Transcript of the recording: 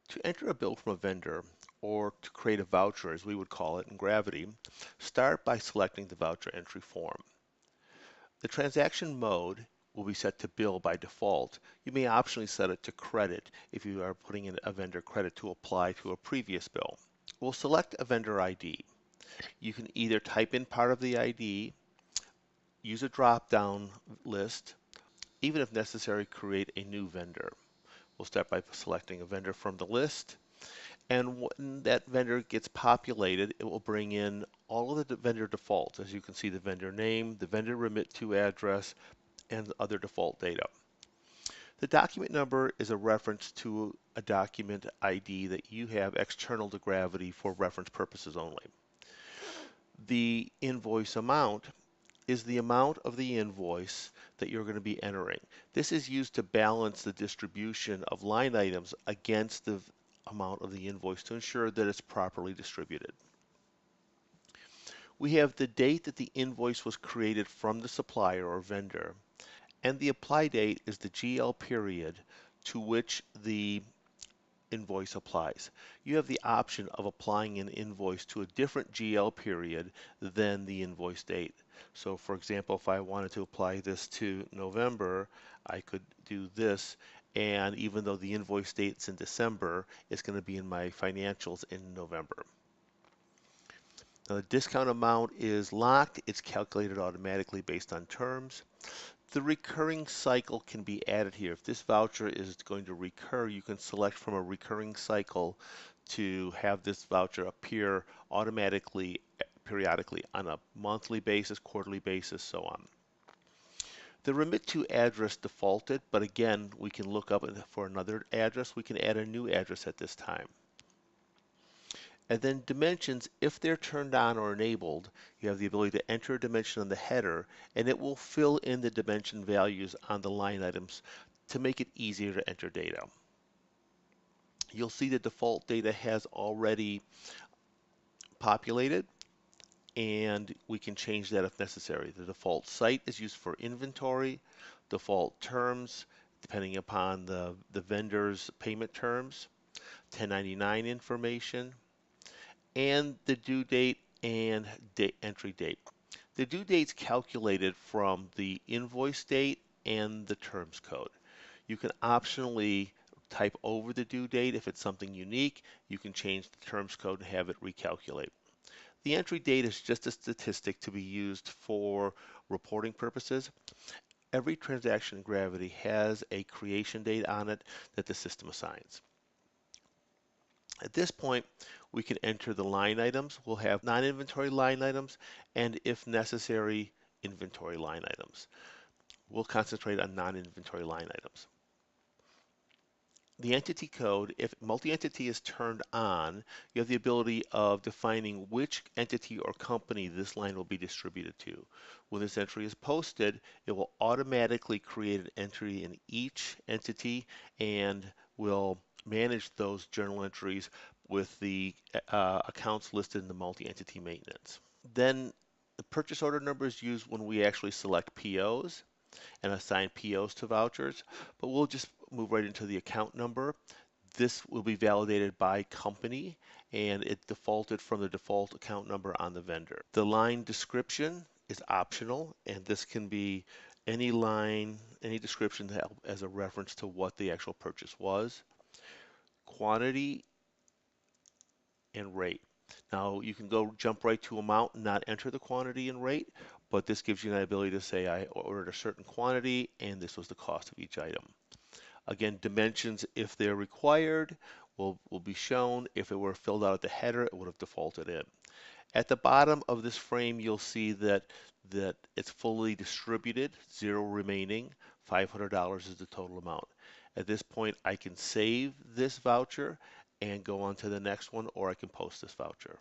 To enter a bill from a vendor, or to create a voucher as we would call it in Gravity, start by selecting the voucher entry form. The transaction mode will be set to bill by default. You may optionally set it to credit if you are putting in a vendor credit to apply to a previous bill. We'll select a vendor ID. You can either type in part of the ID, use a drop-down list, even if necessary, create a new vendor. We'll start by selecting a vendor from the list, and when that vendor gets populated, it will bring in all of the vendor defaults. As you can see, the vendor name, the vendor remit to address, and other default data. The document number is a reference to a document ID that you have external to Gravity for reference purposes only. The invoice amount is the amount of the invoice that you're going to be entering. This is used to balance the distribution of line items against the amount of the invoice to ensure that it's properly distributed. We have the date that the invoice was created from the supplier or vendor, and the apply date is the GL period to which the invoice applies. You have the option of applying an invoice to a different GL period than the invoice date. So for example, if I wanted to apply this to November, I could do this, and even though the invoice date's in December, it's going to be in my financials in November. Now the discount amount is locked. It's calculated automatically based on terms. The recurring cycle can be added here. If this voucher is going to recur, you can select from a recurring cycle to have this voucher appear automatically, periodically on a monthly basis, quarterly basis, so on. The remit to address defaulted, but again, we can look up for another address. We can add a new address at this time. And then dimensions, if they're turned on or enabled, you have the ability to enter a dimension on the header, and it will fill in the dimension values on the line items to make it easier to enter data. You'll see the default data has already populated, and we can change that if necessary. The default site is used for inventory, default terms, depending upon the vendor's payment terms, 1099 information, and the due date and entry date. The due date's calculated from the invoice date and the terms code. You can optionally type over the due date if it's something unique. You can change the terms code and have it recalculate. The entry date is just a statistic to be used for reporting purposes. Every transaction in Gravity has a creation date on it that the system assigns. At this point, we can enter the line items. We'll have non-inventory line items and, if necessary, inventory line items. We'll concentrate on non-inventory line items. The entity code, if multi-entity is turned on, you have the ability of defining which entity or company this line will be distributed to. When this entry is posted, it will automatically create an entry in each entity and will manage those journal entries with the accounts listed in the multi-entity maintenance. Then the purchase order number is used when we actually select POs and assign POs to vouchers, but we'll just move right into the account number. This will be validated by company, and it defaulted from the default account number on the vendor. The line description is optional, and this can be any line, any description as a reference to what the actual purchase was. Quantity and rate. Now you can jump right to amount and not enter the quantity and rate, but this gives you an ability to say I ordered a certain quantity and this was the cost of each item. Again, dimensions, if they're required, will be shown. If it were filled out at the header, it would have defaulted in. At the bottom of this frame, you'll see that it's fully distributed, zero remaining, $500 is the total amount. At this point, I can save this voucher and go on to the next one, or I can post this voucher.